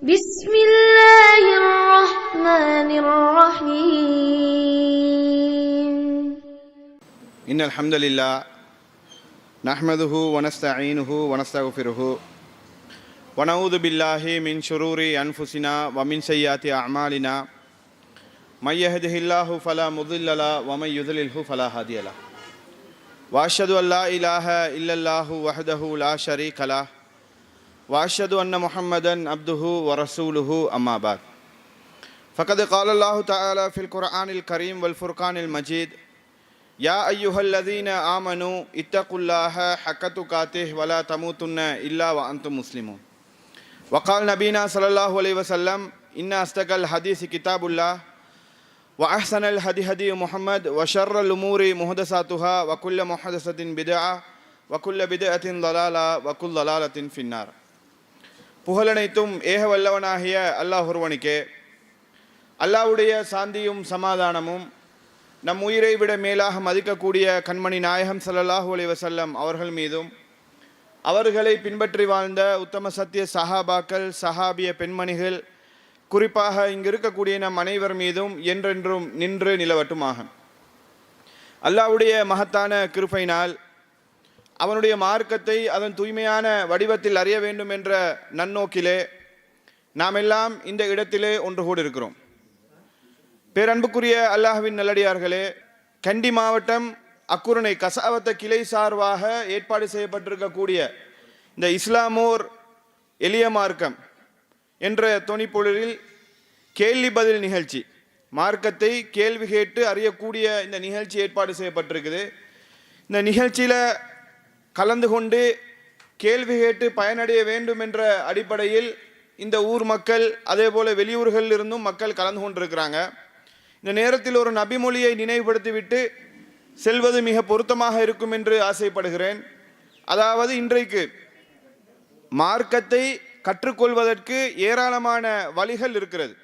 بسم الله الرحمن الرحيم إن الحمد لله نحمده ونستعينه ونستغفره ونعوذ بالله من شرور أنفسنا ومن سيئات أعمالنا من يهده الله فلا مضل له ومن يضلله فلا هادي له وأشهد أن لا إله إلا الله وحده لا شريك له وأشهد أن محمدا عبده ورسوله أما بعد فقد قال الله تعالى في القرآن الكريم والفرقان المجيد يا أيها الذين آمنوا اتقوا الله حق تقاته ولا تموتن إلا وأنتم مسلمون وقال نبينا صلى الله عليه وسلم إن أصدق الحديث كتاب الله وأحسن الهدي هدي محمد وشر الأمور محدثاتها وكل محدثة بدعة وكل بدعة ضلالة وكل ضلالة في النار. புகழனைத்தும் ஏக வல்லவனாகிய அல்லாஹ் ஒருவனுக்கே. அல்லாஹ்வுடைய சாந்தியும் சமாதானமும் நம் உயிரை விட மேலாக மதிக்கக்கூடிய கண்மணி நாயகம் ஸல்லல்லாஹு அலைஹி வஸல்லம் அவர்கள் மீதும் அவர்களை பின்பற்றி வாழ்ந்த உத்தம சத்திய சஹாபாக்கள் சஹாபிய பெண்மணிகள் குறிப்பாக இங்கு இருக்கக்கூடிய நம் அனைவர் மீதும் என்றென்றும் நின்று நிலவட்டுமாக. அல்லாஹ்வுடைய மகத்தான கிருபையினால் அவனுடைய மார்க்கத்தை அதன் தூய்மையான வடிவத்தில் அறிய வேண்டும் என்ற நன்னோக்கிலே நாம் எல்லாம் இந்த இடத்திலே ஒன்று கூடியிருக்கிறோம். பேரன்புக்குரிய அல்லாஹ்வின் நல்லடியார்களே, கண்டி மாவட்டம் அக்குரணை கசாவத்த கிளை சார்பாக ஏற்பாடு செய்யப்பட்டிருக்கக்கூடிய இந்த இஸ்லாமோர் எளிய மார்க்கம் என்ற தொனிப்பொழிலில் கேள்வி பதில் நிகழ்ச்சி, மார்க்கத்தை கேள்வி கேட்டு அறியக்கூடிய இந்த நிகழ்ச்சி ஏற்பாடு செய்யப்பட்டிருக்குது. இந்த நிகழ்ச்சியில் கலந்து கொண்டு கேள்வி கேட்டு பயனடைய வேண்டும் என்ற அடிப்படையில் இந்த ஊர் மக்கள் அதே போல் வெளியூர்களில் இருந்தும் மக்கள் கலந்து கொண்டிருக்கிறாங்க. இந்த நேரத்தில் ஒரு நபிமொழியை நினைவுபடுத்திவிட்டு செல்வது மிக பொருத்தமாக இருக்கும் என்று ஆசைப்படுகிறேன். அதாவது, இன்றைக்கு மார்க்கத்தை கற்றுக்கொள்வதற்கு ஏராளமான வழிகள் இருக்கிறது.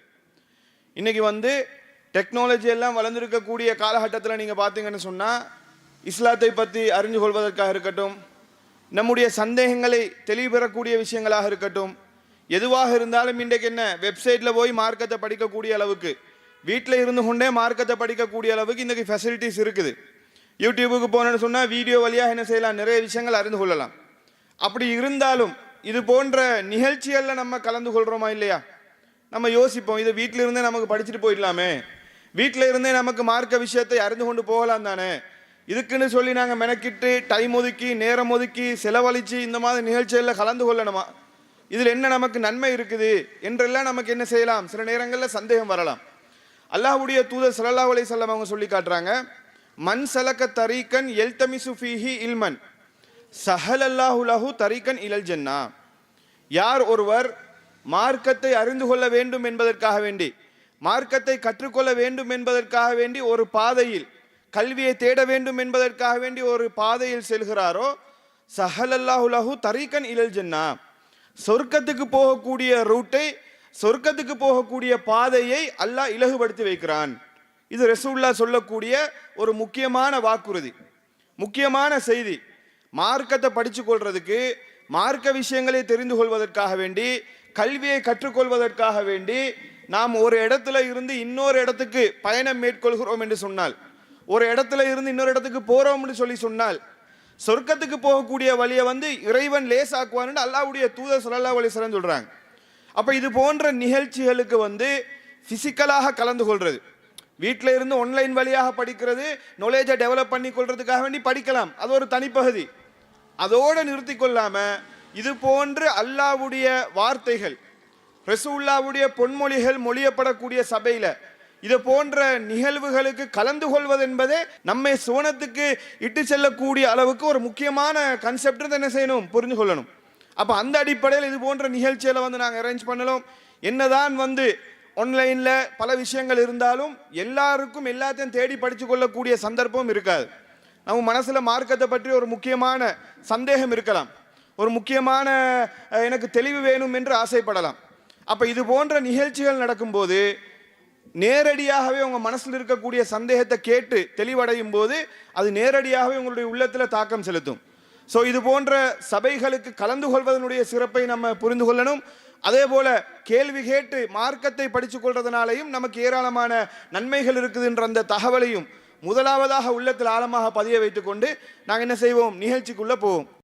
இன்றைக்கி டெக்னாலஜி எல்லாம் வளர்ந்துருக்கக்கூடிய காலகட்டத்தில் நீங்கள் பார்த்தீங்கன்னு சொன்னால் இஸ்லாத்தை பற்றி அறிந்து கொள்வதற்காக இருக்கட்டும், நம்முடைய சந்தேகங்களை தெளிவு பெறக்கூடிய விஷயங்களாக இருக்கட்டும், எதுவாக இருந்தாலும் இன்றைக்கு என்ன வெப்சைட்டில் போய் மார்க்கத்தை படிக்கக்கூடிய அளவுக்கு, வீட்டில் இருந்து கொண்டே மார்க்கத்தை படிக்கக்கூடிய அளவுக்கு இன்றைக்கி ஃபெசிலிட்டிஸ் இருக்குது. யூடியூபுக்கு போனேன்னு சொன்னால் வீடியோ வழியாக என்ன செய்யலாம், நிறைய விஷயங்கள் அறிந்து கொள்ளலாம். அப்படி இருந்தாலும் இது போன்ற நிகழ்ச்சிகளில் நம்ம கலந்து கொள்கிறோமா இல்லையா? நம்ம யோசிப்போம், இது வீட்டில் இருந்தே நமக்கு படிச்சுட்டு போயிடலாமே, வீட்டில் இருந்தே நமக்கு மார்க்க விஷயத்தை அறிந்து கொண்டு போகலாம் தானே, இதுக்குன்னு சொல்லி நாங்கள் மெனக்கிட்டு டைம் ஒதுக்கி நேரம் ஒதுக்கி செலவழித்து இந்த மாதிரி நிகழ்ச்சிகளில் கலந்து கொள்ளணுமா, இதில் என்ன நமக்கு நன்மை இருக்குது என்றெல்லாம் நமக்கு என்ன செய்யலாம், சில நேரங்களில் சந்தேகம் வரலாம். அல்லாஹ்வுடைய தூதர் ஸல்லல்லாஹு அலைஹி வஸல்லம் அவங்க சொல்லி காட்டுறாங்க, மன் சலக தரீகன் யல்தமிசு ஃபீஹி இல்மன் ஸஹலல்லாஹு லஹு தரீகன் இலல் ஜன்னா. யார் ஒருவர் மார்க்கத்தை அறிந்து கொள்ள வேண்டும் என்பதற்காக வேண்டி, மார்க்கத்தை கற்றுக்கொள்ள வேண்டும் என்பதற்காக வேண்டி ஒரு பாதையில், கல்வியை தேட வேண்டும் என்பதற்காக வேண்டி ஒரு பாதையில் செல்கிறாரோ, ஸஹலல்லாஹு லஹு தரீகன் இலல் ஜன்னா, சொர்க்கத்துக்கு போகக்கூடிய ரூட்டை, சொர்க்கத்துக்கு போகக்கூடிய பாதையை அல்லாஹ் இலகுபடுத்தி வைக்கிறான். இது ரசூலுல்லாஹ் சொல்லக்கூடிய ஒரு முக்கியமான வாக்குறுதி, முக்கியமான செய்தி. மார்க்கத்தை படித்து கொள்றதுக்கு, மார்க்க விஷயங்களை தெரிந்து கொள்வதற்காக வேண்டி, கல்வியை கற்றுக்கொள்வதற்காக வேண்டி நாம் ஒரு இடத்துல இருந்து இன்னொரு இடத்துக்கு பயணம் மேற்கொள்கிறோம் என்று சொன்னால், ஒரு இடத்துல இருந்து இன்னொரு இடத்துக்கு போறோம்னு சொல்லி சொன்னால், சொர்க்கத்துக்கு போகக்கூடிய வழியை இறைவன் லேசாக்குவான்னு அல்லாஹ்வுடைய தூதர் ஸல்லல்லாஹு அலைஹி வஸல்லம் சொல்றாங்க. அப்போ இது போன்ற நிகழ்ச்சிகளுக்கு பிசிக்கலாக கலந்து கொள்றது, வீட்டில் இருந்து ஆன்லைன் வழியாக படிக்கிறது, நாலேஜை டெவலப் பண்ணி கொள்றதுக்காக வேண்டி படிக்கலாம், அது ஒரு தனிப்பகுதி. அதோடு நிறுத்தி கொள்ளாம இது போன்று அல்லாஹ்வுடைய வார்த்தைகள், ரசூலுல்லாஹ்வுடைய பொன்மொழிகள் மொழியப்படக்கூடிய சபையில் இது போன்ற நிகழ்வுகளுக்கு கலந்து கொள்வது என்பதே நம்மை சுவனத்துக்கு இட்டு செல்லக்கூடிய அளவுக்கு ஒரு முக்கியமான கன்செப்ட் என்ன செய்யணும், புரிந்து கொள்ளணும். அப்போ அந்த அடிப்படையில் இது போன்ற நிகழ்ச்சிகளை நாங்கள் அரேஞ்ச் பண்ணலாம். என்னதான் ஆன்லைனில் பல விஷயங்கள் இருந்தாலும் எல்லாருக்கும் எல்லாத்தையும் தேடி படித்து கொள்ளக்கூடிய சந்தர்ப்பம் இருக்காது. நம்ம மனசில் மார்க்கத்தை பற்றி ஒரு முக்கியமான சந்தேகம் இருக்கலாம், ஒரு முக்கியமான எனக்கு தெளிவு வேணும் என்று ஆசைப்படலாம். அப்போ இது போன்ற நிகழ்ச்சிகள் நடக்கும்போது நேரடியாகவே உங்கள் மனசில் இருக்கக்கூடிய சந்தேகத்தை கேட்டு தெளிவடையும் போது அது நேரடியாகவே உங்களுடைய உள்ளத்தில் தாக்கம் செலுத்தும். ஸோ இது போன்ற சபைகளுக்கு கலந்து கொள்வதனுடைய சிறப்பை நம்ம புரிந்து கொள்ளணும். அதே போல கேள்வி கேட்டு மார்க்கத்தை படித்து கொள்றதுனாலையும் நமக்கு ஏராளமான நன்மைகள் இருக்குதுன்ற அந்த தகவலையும் முதலாவதாக உள்ளத்தில் ஆழமாக பதிய வைத்துக்கொண்டு நாங்கள் என்ன செய்வோம், நிகழ்ச்சிக்குள்ளே போவோம்.